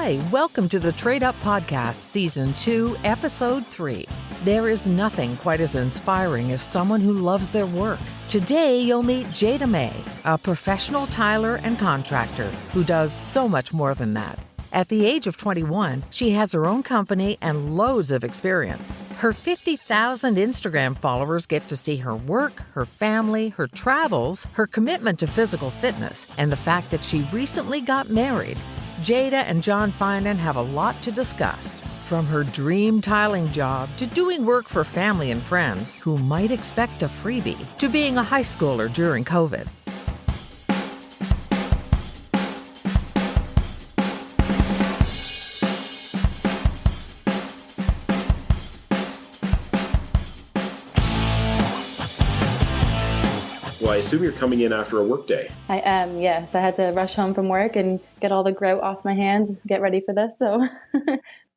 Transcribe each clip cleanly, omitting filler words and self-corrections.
Hi, welcome to the Trade Up Podcast, Season 2, Episode 3. There is nothing quite as inspiring as someone who loves their work. Today, you'll meet Jada May, a professional tiler and contractor who does so much more than that. At the age of 21, she has her own company and loads of experience. Her 50,000 Instagram followers get to see her work, her family, her travels, her commitment to physical fitness, and the fact that she recently got married. Jada and John Finan have a lot to discuss, from her dream tiling job to doing work for family and friends who might expect a freebie to being a high schooler during COVID. Well, I assume you're coming in after a work day. I am, yes. I had to rush home from work and get all the grout off my hands, get ready for this. So,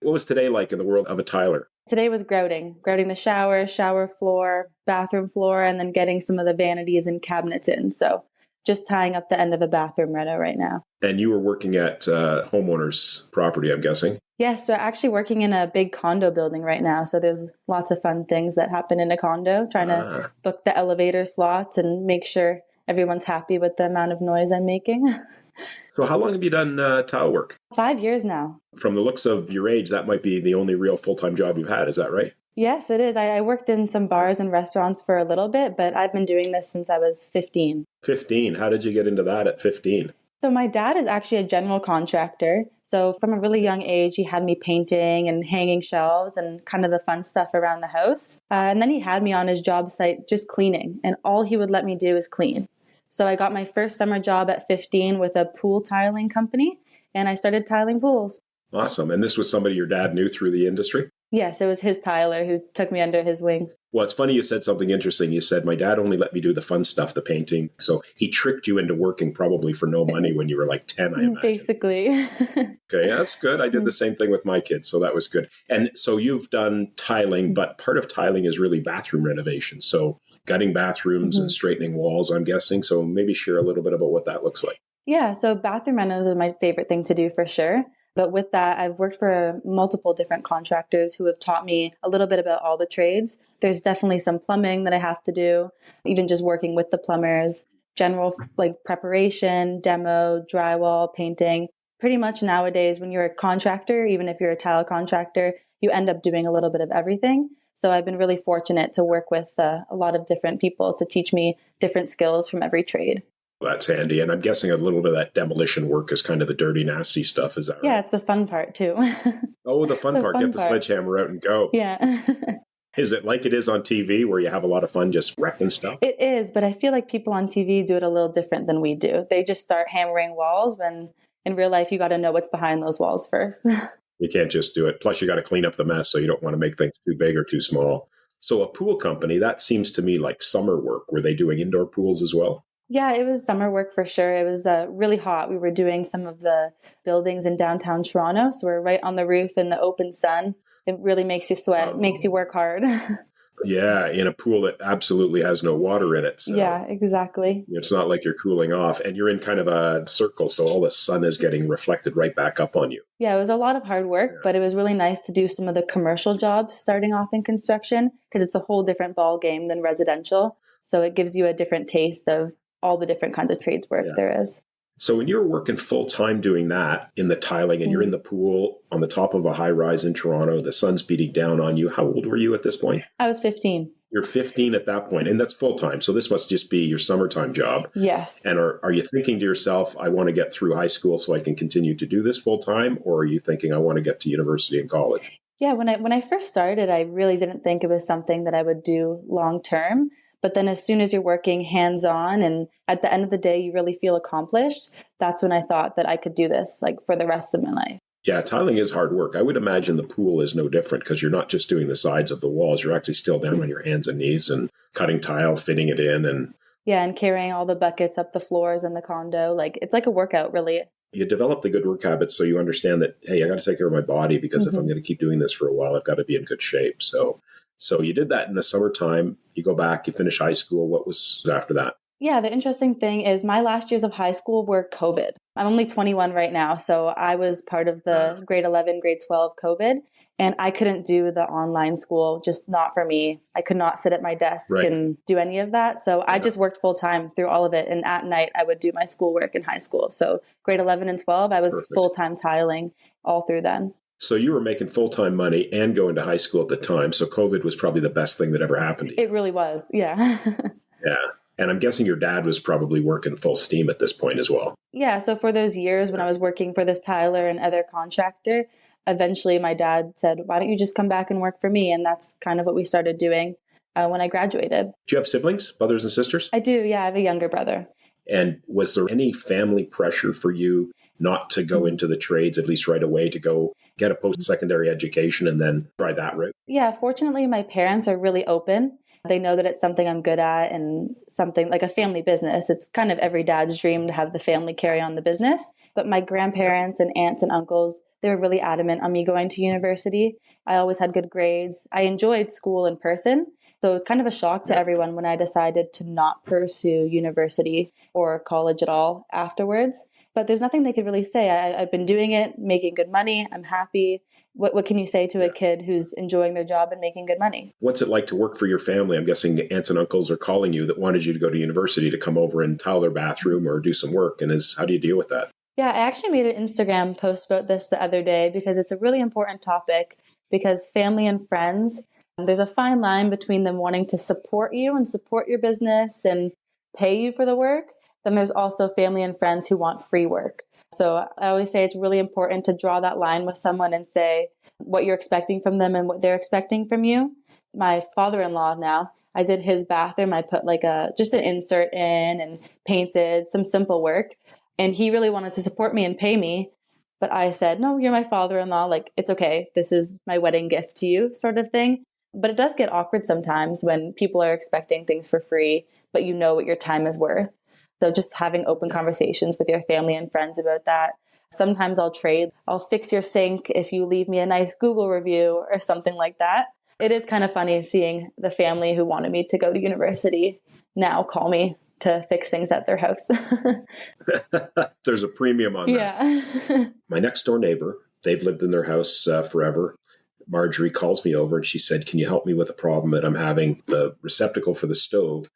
What was today like in the world of a tiler? Today was grouting the shower floor, bathroom floor, and then getting some of the vanities and cabinets in. So just tying up the end of a bathroom reno right now. And you were working at homeowner's property, I'm guessing. Yes, so actually working in a big condo building right now. So there's lots of fun things that happen in a condo, trying to book the elevator slots and make sure everyone's happy with the amount of noise I'm making. So how long have you done tile work? 5 years now. From the looks of your age, that might be the only real full-time job you've had. Is that right? Yes, it is. I worked in some bars and restaurants for a little bit, but I've been doing this since I was 15. 15. How did you get into that at 15? So my dad is actually a general contractor. So from a really young age, he had me painting and hanging shelves and kind of the fun stuff around the house. And then he had me on his job site just cleaning. And all he would let me do is clean. So I got my first summer job at 15 with a pool tiling company. And I started tiling pools. Awesome. And this was somebody your dad knew through the industry? Yes, it was his tiler who took me under his wing. Well, it's funny you said something interesting. You said, my dad only let me do the fun stuff, the painting. So he tricked you into working probably for no money when you were like 10, I imagine. Basically. Okay, that's good. I did the same thing with my kids, so that was good. And so you've done tiling, but part of tiling is really bathroom renovation. So gutting bathrooms and straightening walls, I'm guessing. So maybe share a little bit about what that looks like. Yeah, so bathroom renos is my favorite thing to do for sure. But with that, I've worked for multiple different contractors who have taught me a little bit about all the trades. There's definitely some plumbing that I have to do, even just working with the plumbers, general like preparation, demo, drywall, painting. Pretty much nowadays, when you're a contractor, even if you're a tile contractor, you end up doing a little bit of everything. So I've been really fortunate to work with a lot of different people to teach me different skills from every trade. That's handy. And I'm guessing a little bit of that demolition work is kind of the dirty, nasty stuff. Is that right? Yeah, it's the fun part too. Oh, the fun part. Get the sledgehammer out and go. Yeah. Is it like it is on TV where you have a lot of fun just wrecking stuff? It is, but I feel like people on TV do it a little different than we do. They just start hammering walls when in real life you got to know what's behind those walls first. You can't just do it. Plus, you got to clean up the mess, so you don't want to make things too big or too small. So a pool company, that seems to me like summer work. Were they doing indoor pools as well? Yeah, it was summer work for sure. It was really hot. We were doing some of the buildings in downtown Toronto. So we're right on the roof in the open sun. It really makes you sweat, makes you work hard. Yeah, in a pool that absolutely has no water in it. So yeah, exactly. it's not like you're cooling off. And you're in kind of a circle, so all the sun is getting reflected right back up on you. Yeah, it was a lot of hard work, but it was really nice to do some of the commercial jobs starting off in construction because it's a whole different ball game than residential. So it gives you a different taste of all the different kinds of trades work there is. So when you're working full time doing that in the tiling and you're in the pool on the top of a high rise in Toronto, the sun's beating down on you. How old were you at this point? I was 15. You're 15 at that point, and that's full time. So this must just be your summertime job. Yes. And are you thinking to yourself, I want to get through high school so I can continue to do this full time? Or are you thinking I want to get to university and college? Yeah, when I first started, I really didn't think it was something that I would do long term. But then as soon as you're working hands-on and at the end of the day, you really feel accomplished, that's when I thought that I could do this like for the rest of my life. Yeah, tiling is hard work. I would imagine the pool is no different because you're not just doing the sides of the walls. You're actually still down on your hands and knees and cutting tile, fitting it in. And carrying all the buckets up the floors in the condo. Like it's like a workout, really. You develop the good work habits so you understand that, hey, I got to take care of my body because if I'm going to keep doing this for a while, I've got to be in good shape. So you did that in the summertime. You go back, you finish high school. What was after that? Yeah, the interesting thing is my last years of high school were COVID. I'm only 21 right now, so I was part of the grade 11, grade 12 COVID, and I couldn't do the online school, just not for me. I could not sit at my desk Right. and do any of that. So I just worked full time through all of it, and at night I would do my schoolwork in high school. So grade 11 and 12, I was Perfect. full time tiling all through then. So you were making full-time money and going to high school at the time. So COVID was probably the best thing that ever happened to you. It really was, yeah. Yeah. And I'm guessing your dad was probably working full steam at this point as well. Yeah, so for those years when I was working for this tiler and other contractor, eventually my dad said, why don't you just come back and work for me? And that's kind of what we started doing when I graduated. Do you have siblings, brothers and sisters? I do, yeah, I have a younger brother. And was there any family pressure for you not to go into the trades, at least right away, to go get a post-secondary education and then try that route? Yeah, fortunately, my parents are really open. They know that it's something I'm good at and something like a family business. It's kind of every dad's dream to have the family carry on the business. But my grandparents and aunts and uncles, they were really adamant on me going to university. I always had good grades. I enjoyed school in person. So it was kind of a shock to everyone when I decided to not pursue university or college at all afterwards. But there's nothing they could really say. I've been doing it, making good money. I'm happy. What can you say to a kid who's enjoying their job and making good money? What's it like to work for your family? I'm guessing aunts and uncles are calling you that wanted you to go to university to come over and tile their bathroom or do some work. And how do you deal with that? Yeah, I actually made an Instagram post about this the other day because it's a really important topic because family and friends, there's a fine line between them wanting to support you and support your business and pay you for the work. Then there's also family and friends who want free work. So I always say it's really important to draw that line with someone and say what you're expecting from them and what they're expecting from you. My father-in-law now, I did his bathroom. I put just an insert in and painted some simple work. And he really wanted to support me and pay me. But I said, no, you're my father-in-law. Like, it's okay. This is my wedding gift to you sort of thing. But it does get awkward sometimes when people are expecting things for free, but you know what your time is worth. So just having open conversations with your family and friends about that. Sometimes I'll trade. I'll fix your sink if you leave me a nice Google review or something like that. It is kind of funny seeing the family who wanted me to go to university now call me to fix things at their house. There's a premium on that. Yeah. My next door neighbor, they've lived in their house forever. Marjorie calls me over and she said, can you help me with a problem that I'm having? The receptacle for the stove,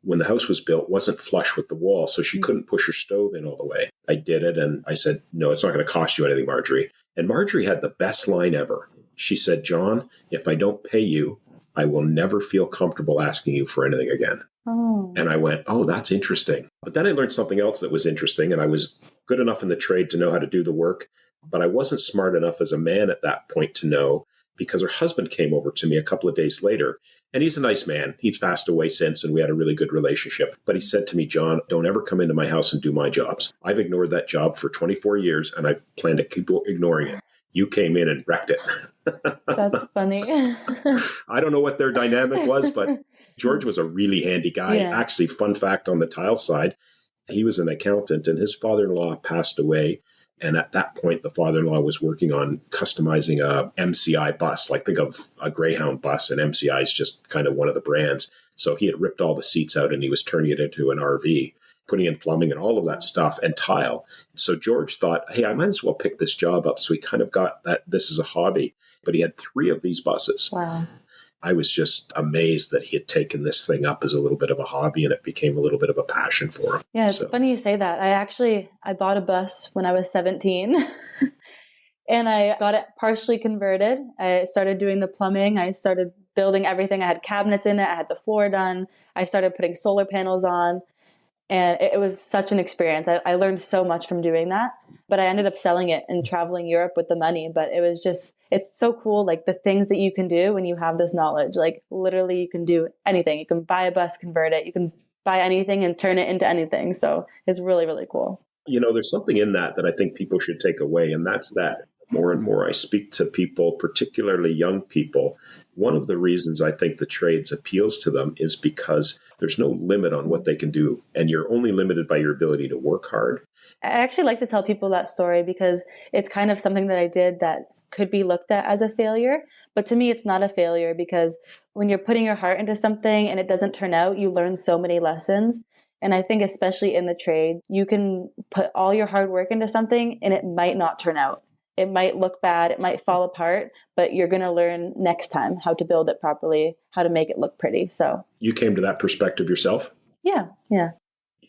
when the house was built, wasn't flush with the wall, so she couldn't push her stove in all the way. I did it, and I said, no, it's not going to cost you anything, Marjorie. And Marjorie had the best line ever. She said, John, if I don't pay you, I will never feel comfortable asking you for anything again. Oh. And I went, oh, that's interesting. But then I learned something else that was interesting, and I was good enough in the trade to know how to do the work, but I wasn't smart enough as a man at that point to know, because her husband came over to me a couple of days later, and he's a nice man. He's passed away since, and we had a really good relationship. But he said to me, John, don't ever come into my house and do my jobs. I've ignored that job for 24 years, and I plan to keep ignoring it. You came in and wrecked it. That's funny. I don't know what their dynamic was, but George was a really handy guy. Yeah. Actually, fun fact on the tile side, he was an accountant, and his father-in-law passed away. And at that point, the father-in-law was working on customizing a MCI bus. Like, think of a Greyhound bus, and MCI is just kind of one of the brands. So he had ripped all the seats out and he was turning it into an RV, putting in plumbing and all of that stuff and tile. So George thought, hey, I might as well pick this job up. So he kind of got that this is a hobby. But he had 3 of these buses. Wow. I was just amazed that he had taken this thing up as a little bit of a hobby, and it became a little bit of a passion for him. Yeah, it's funny you say that. I bought a bus when I was 17 and I got it partially converted. I started doing the plumbing. I started building everything. I had cabinets in it. I had the floor done. I started putting solar panels on. And it was such an experience. I learned so much from doing that, but I ended up selling it and traveling Europe with the money. But it was just, it's so cool. Like the things that you can do when you have this knowledge, like literally you can do anything. You can buy a bus, convert it. You can buy anything and turn it into anything. So it's really, really cool. You know, there's something in that I think people should take away. And that's that more and more I speak to people, particularly young people. One of the reasons I think the trades appeals to them is because there's no limit on what they can do. And you're only limited by your ability to work hard. I actually like to tell people that story because it's kind of something that I did that could be looked at as a failure. But to me, it's not a failure because when you're putting your heart into something and it doesn't turn out, you learn so many lessons. And I think especially in the trade, you can put all your hard work into something and it might not turn out. It might look bad, it might fall apart, but you're going to learn next time how to build it properly, how to make it look pretty. So You came to that perspective yourself? yeah.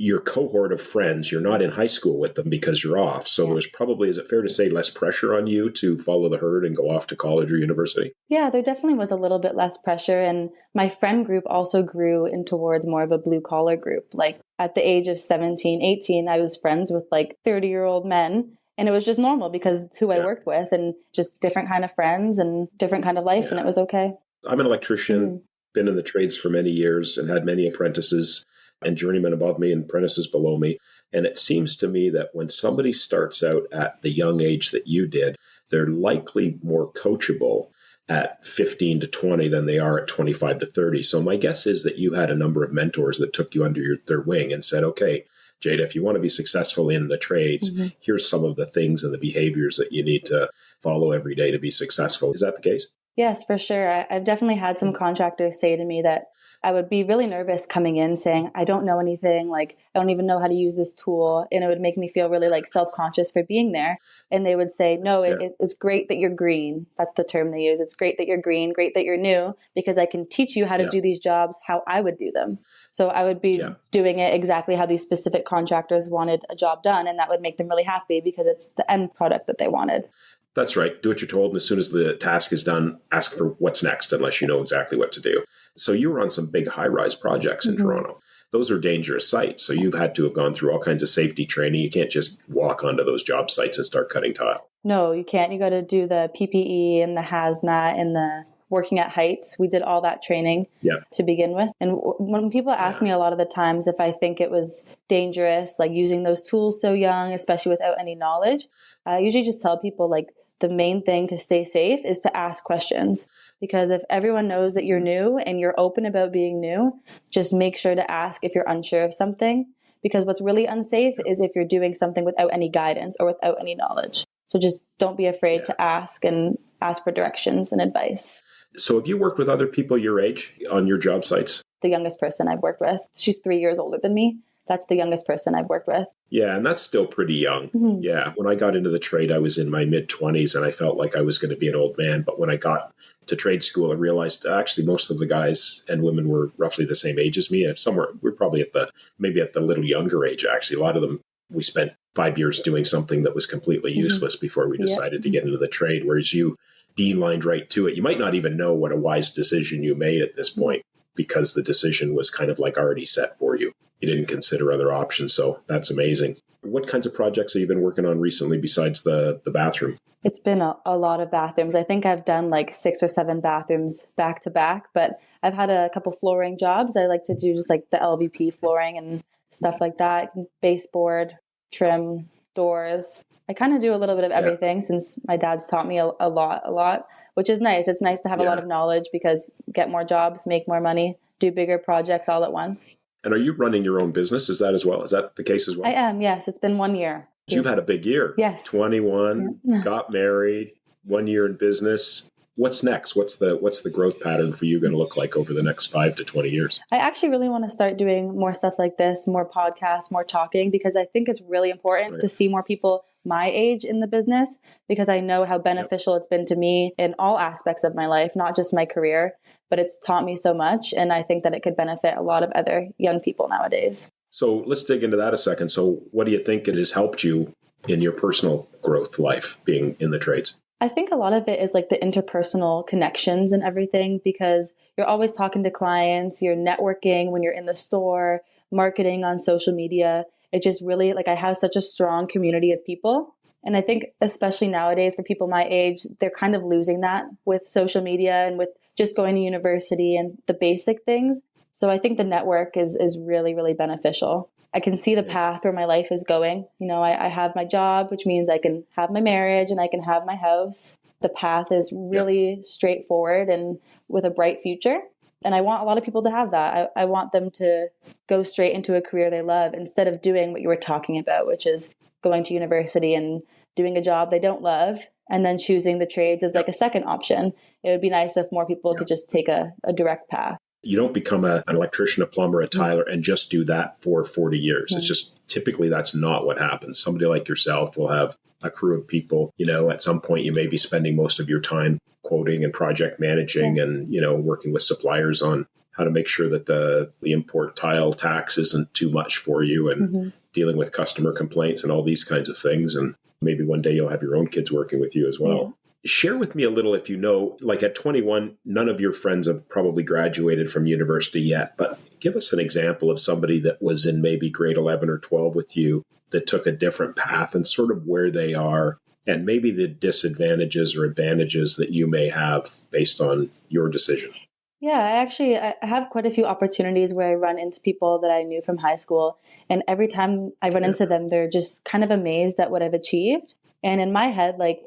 Your cohort of friends, you're not in high school with them because you're off. So there was probably, is it fair to say, less pressure on you to follow the herd and go off to college or university? Yeah, there definitely was a little bit less pressure. And my friend group also grew in towards more of a blue collar group. Like at the age of 17, 18, I was friends with like 30-year-old men. And it was just normal because it's who I worked with and just different kind of friends and different kind of life. And it was okay. I'm an electrician, been in the trades for many years and had many apprentices and journeymen above me and apprentices below me. And it seems to me that when somebody starts out at the young age that you did, they're likely more coachable at 15 to 20 than they are at 25 to 30. So my guess is that you had a number of mentors that took you under their wing and said, okay, Jada, if you want to be successful in the trades, here's some of the things and the behaviors that you need to follow every day to be successful. Is that the case? Yes, for sure. I've definitely had some contractors say to me that I would be really nervous coming in saying, I don't know anything, like, I don't even know how to use this tool. And it would make me feel really like self-conscious for being there. And they would say, no, it's great that you're green. That's the term they use. It's great that you're green, great that you're new, because I can teach you how to do these jobs, how I would do them. So I would be doing it exactly how these specific contractors wanted a job done. And that would make them really happy because it's the end product that they wanted. That's right. Do what you're told. And as soon as the task is done, ask for what's next, unless you know exactly what to do. So you were on some big high-rise projects in Toronto. Those are dangerous sites. So you've had to have gone through all kinds of safety training. You can't just walk onto those job sites and start cutting tile. No, you can't. You got to do the PPE and the hazmat and the working at heights. We did all that training to begin with. And when people ask me a lot of the times if I think it was dangerous, like using those tools so young, especially without any knowledge, I usually just tell people like the main thing to stay safe is to ask questions. Because if everyone knows that you're new and you're open about being new, just make sure to ask if you're unsure of something. Because what's really unsafe is if you're doing something without any guidance or without any knowledge. So just don't be afraid to ask and ask for directions and advice. So have you worked with other people your age on your job sites? The youngest person I've worked with, she's 3 years older than me. That's the youngest person I've worked with. Yeah, and that's still pretty young. Yeah, when I got into the trade, I was in my mid-20s and I felt like I was going to be an old man. But when I got to trade school, I realized actually most of the guys and women were roughly the same age as me. We're probably at the little younger age, actually. A lot of them, we spent 5 years doing something that was completely useless before we decided to get into the trade, whereas you beelined right to it. You might not even know what a wise decision you made at this point because the decision was kind of like already set for you. You didn't consider other options. So that's amazing. What kinds of projects have you been working on recently besides the bathroom? It's been a lot of bathrooms. I think I've done like 6 or 7 bathrooms back to back, but I've had a couple flooring jobs. I like to do just like the LVP flooring and stuff like that, baseboard, trim, doors. I kind of do a little bit of everything since my dad's taught me a lot, which is nice. It's nice to have a lot of knowledge because get more jobs, make more money, do bigger projects all at once. And are you running your own business? Is that as well? Is that the case as well? I am, yes. It's been 1 year. You've had a big year. Yes. 21, got married, 1 year in business. What's next? What's the growth pattern for you going to look like over the next 5 to 20 years? I actually really want to start doing more stuff like this, more podcasts, more talking, because I think it's really important to see more people my age in the business, because I know how beneficial it's been to me in all aspects of my life, not just my career, but it's taught me so much. And I think that it could benefit a lot of other young people nowadays. So let's dig into that a second. So what do you think it has helped you in your personal growth life being in the trades? I think a lot of it is like the interpersonal connections and everything, because you're always talking to clients, you're networking when you're in the store, marketing on social media. It just really, like, I have such a strong community of people. And I think especially nowadays for people my age, they're kind of losing that with social media and with just going to university and the basic things. So I think the network is really, really beneficial. I can see the path where my life is going. You know, I have my job, which means I can have my marriage and I can have my house. The path is really straightforward and with a bright future. And I want a lot of people to have that. I want them to go straight into a career they love instead of doing what you were talking about, which is going to university and doing a job they don't love and then choosing the trades as like a second option. It would be nice if more people could just take a direct path. You don't become an electrician, a plumber, a tiler, and just do that for 40 years. It's just typically that's not what happens. Somebody like yourself will have a crew of people. At some point you may be spending most of your time quoting and project managing and, working with suppliers on how to make sure that the import tile tax isn't too much for you and dealing with customer complaints and all these kinds of things. And maybe one day you'll have your own kids working with you as well. Yeah. Share with me a little, if like at 21, none of your friends have probably graduated from university yet, but give us an example of somebody that was in maybe grade 11 or 12 with you that took a different path and sort of where they are and maybe the disadvantages or advantages that you may have based on your decision. Yeah, I have quite a few opportunities where I run into people that I knew from high school. And every time I run into them, they're just kind of amazed at what I've achieved. And in my head, like,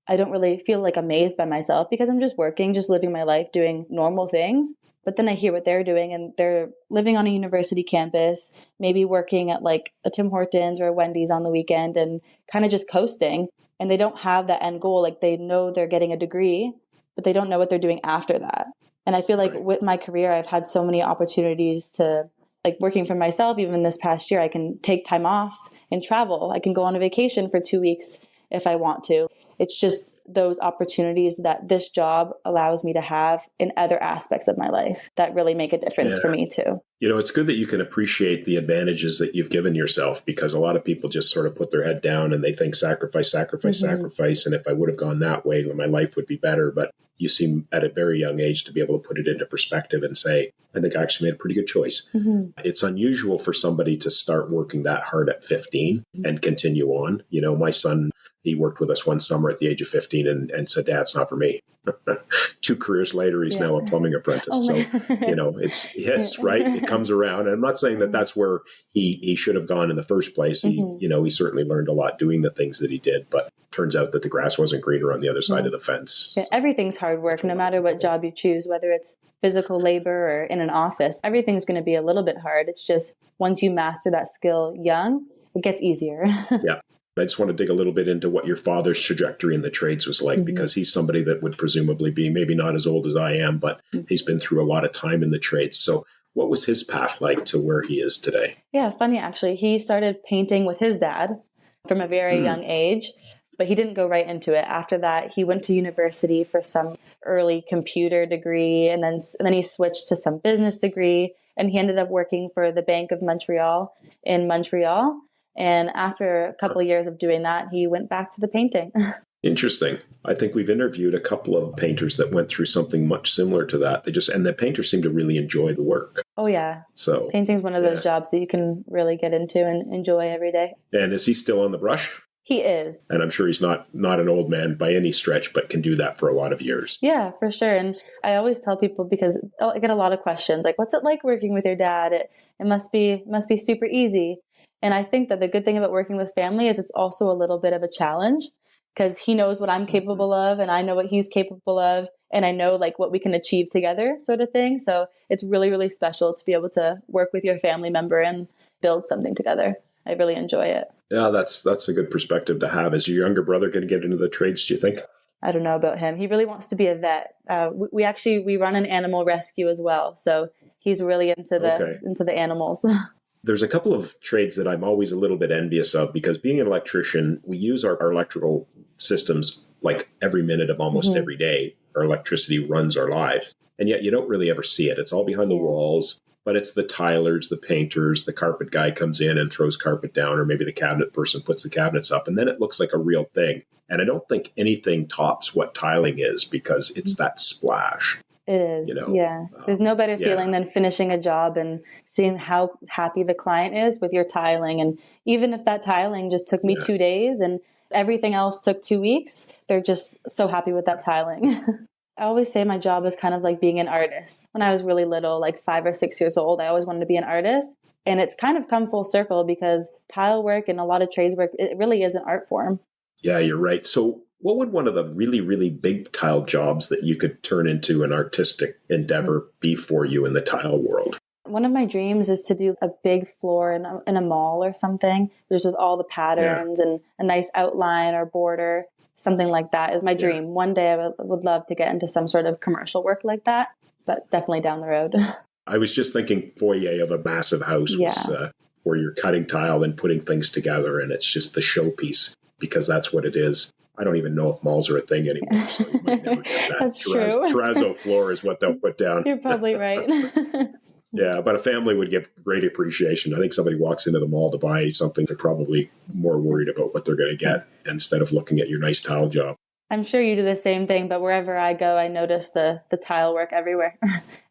I don't really feel like amazed by myself because I'm just working, just living my life, doing normal things. But then I hear what they're doing and they're living on a university campus, maybe working at like a Tim Hortons or a Wendy's on the weekend and kind of just coasting. And they don't have that end goal. Like they know they're getting a degree, but they don't know what they're doing after that. And I feel like with my career, I've had so many opportunities to, like working for myself, even this past year, I can take time off and travel. I can go on a vacation for 2 weeks if I want to. It's just those opportunities that this job allows me to have in other aspects of my life that really make a difference for me too. It's good that you can appreciate the advantages that you've given yourself because a lot of people just sort of put their head down and they think sacrifice. And if I would have gone that way, my life would be better. But you seem at a very young age to be able to put it into perspective and say, I think I actually made a pretty good choice. It's unusual for somebody to start working that hard at 15 and continue on. My son, he worked with us one summer at the age of 15 and said, Dad, it's not for me. 2 careers later, he's now a plumbing apprentice. So, it's right. It comes around. And I'm not saying that that's where he should have gone in the first place. He certainly learned a lot doing the things that he did, but turns out that the grass wasn't greener on the other side of the fence. Yeah, everything's hard work, no matter what job you choose, whether it's physical labor or in an office, everything's going to be a little bit hard. It's just once you master that skill young, it gets easier. Yeah. I just want to dig a little bit into what your father's trajectory in the trades was like, because he's somebody that would presumably be maybe not as old as I am, but he's been through a lot of time in the trades. So what was his path like to where he is today? Yeah, funny, actually. He started painting with his dad from a very young age, but he didn't go right into it. After that, he went to university for some early computer degree, and then he switched to some business degree, and he ended up working for the Bank of Montreal in Montreal. And after a couple of years of doing that, he went back to the painting. Interesting. I think we've interviewed a couple of painters that went through something much similar to that. And the painters seem to really enjoy the work. Oh, yeah. So painting's one of those jobs that you can really get into and enjoy every day. And is he still on the brush? He is. And I'm sure he's not an old man by any stretch, but can do that for a lot of years. Yeah, for sure. And I always tell people, because I get a lot of questions, like, what's it like working with your dad? It must be super easy. And I think that the good thing about working with family is it's also a little bit of a challenge, because he knows what I'm capable of and I know what he's capable of. And I know like what we can achieve together, sort of thing. So it's really, really special to be able to work with your family member and build something together. I really enjoy it. Yeah, that's a good perspective to have. Is your younger brother going to get into the trades, do you think? I don't know about him. He really wants to be a vet. We run an animal rescue as well. So he's really into the animals. There's a couple of trades that I'm always a little bit envious of, because being an electrician, we use our electrical systems like every minute of almost every day. Our electricity runs our lives. And yet you don't really ever see it. It's all behind the walls, but it's the tilers, the painters, the carpet guy comes in and throws carpet down, or maybe the cabinet person puts the cabinets up, and then it looks like a real thing. And I don't think anything tops what tiling is, because it's that splash. It is, yeah. There's no better feeling than finishing a job and seeing how happy the client is with your tiling. And even if that tiling just took me 2 days and everything else took 2 weeks, they're just so happy with that tiling. I always say my job is kind of like being an artist. When I was really little, like 5 or 6 years old, I always wanted to be an artist. And it's kind of come full circle, because tile work and a lot of trades work, it really is an art form. Yeah, you're right. So what would one of the really, really big tile jobs that you could turn into an artistic endeavor be for you in the tile world? One of my dreams is to do a big floor in a mall or something, just with all the patterns and a nice outline or border. Something like that is my dream. One day I would love to get into some sort of commercial work like that. but definitely down the road. I was just thinking foyer of a massive house was where you're cutting tile and putting things together, and it's just the showpiece because that's what it is. I don't even know if malls are a thing anymore, so you might never get that. That's true. Terrazzo floor is what they'll put down. You're probably right. Yeah, but a family would get great appreciation. I think somebody walks into the mall to buy something, they're probably more worried about what they're going to get instead of looking at your nice tile job. I'm sure you do the same thing, but wherever I go, I notice the tile work everywhere.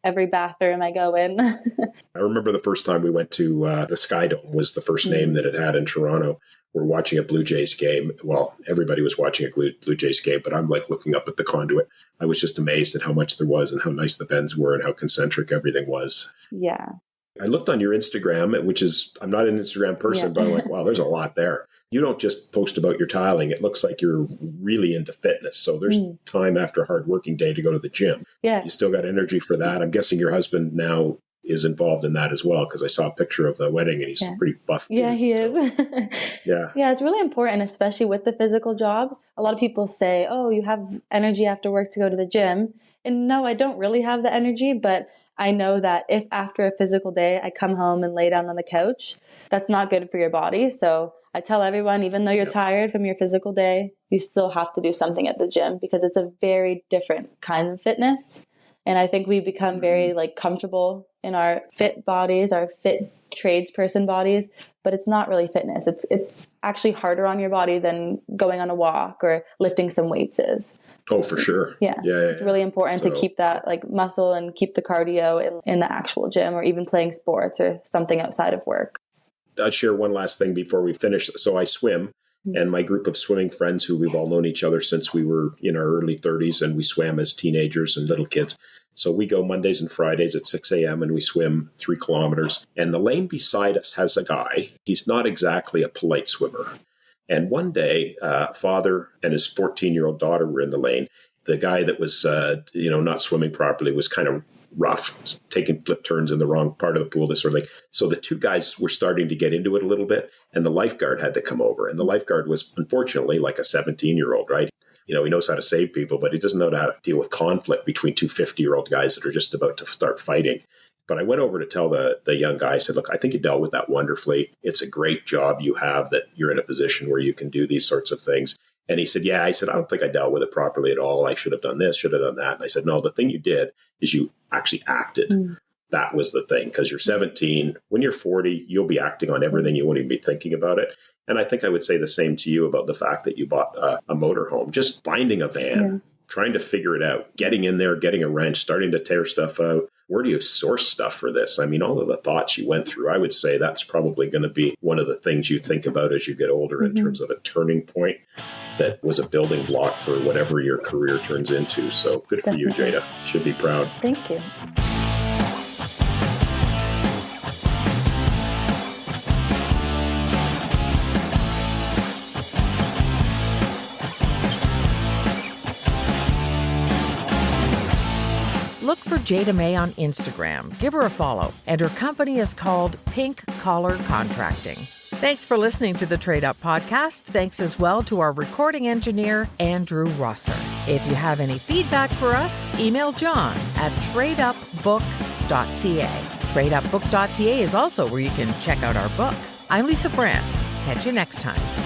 Every bathroom I go in. I remember the first time we went to the Sky Dome was the first name that it had in Toronto. We're watching a Blue Jays game. Well, everybody was watching a Blue Jays game, but I'm like looking up at the conduit. I was just amazed at how much there was and how nice the bends were and how concentric everything was. Yeah. I looked on your Instagram, which is, I'm not an Instagram person, but I'm like, wow, there's a lot there. You don't just post about your tiling. It looks like you're really into fitness. So there's time after a hard working day to go to the gym. Yeah. You still got energy for that. I'm guessing your husband now is involved in that as well, because I saw a picture of the wedding and he's pretty buff. Yeah, dude, he is. Yeah. Yeah, it's really important, especially with the physical jobs. A lot of people say, oh, you have energy after work to go to the gym. And no, I don't really have the energy, but I know that if after a physical day I come home and lay down on the couch, that's not good for your body. So I tell everyone, even though you're tired from your physical day, you still have to do something at the gym because it's a very different kind of fitness. And I think we become very comfortable in our fit bodies, our fit tradesperson bodies, but it's not really fitness. It's actually harder on your body than going on a walk or lifting some weights is. Oh, for sure. Yeah. It's really important to keep that muscle and keep the cardio in the actual gym or even playing sports or something outside of work. I'll share one last thing before we finish. So I swim. And my group of swimming friends who we've all known each other since we were in our early 30s and we swam as teenagers and little kids. So we go Mondays and Fridays at 6 a.m. and we swim 3 kilometers. And the lane beside us has a guy. He's not exactly a polite swimmer. And one day, father and his 14-year-old daughter were in the lane. The guy that was, not swimming properly was kind of rough, taking flip turns in the wrong part of the pool, this sort of thing. So the two guys were starting to get into it a little bit, and the lifeguard had to come over. And the lifeguard was, unfortunately, like a 17-year-old, right? He knows how to save people, but he doesn't know how to deal with conflict between two 50-year-old guys that are just about to start fighting. But I went over to tell the young guy, I said, look, I think you dealt with that wonderfully. It's a great job you have that you're in a position where you can do these sorts of things. And he said, yeah. I said, I don't think I dealt with it properly at all. I should have done this, should have done that. And I said, no, the thing you did is you actually acted. That was the thing, because you're 17. When you're 40, you'll be acting on everything. You won't even be thinking about it. And I think I would say the same to you about the fact that you bought a motorhome, just finding a van, trying to figure it out, getting in there, getting a wrench, starting to tear stuff out. Where do you source stuff for this? I mean, all of the thoughts you went through, I would say that's probably going to be one of the things you think about as you get older in terms of a turning point that was a building block for whatever your career turns into. So good for you, Jada. Should be proud. Thank you. Look for Jada May on Instagram. Give her a follow. And her company is called Pink Collar Contracting. Thanks for listening to the Trade Up Podcast. Thanks as well to our recording engineer, Andrew Rosser. If you have any feedback for us, email John at tradeupbook.ca. Tradeupbook.ca is also where you can check out our book. I'm Lisa Brandt. Catch you next time.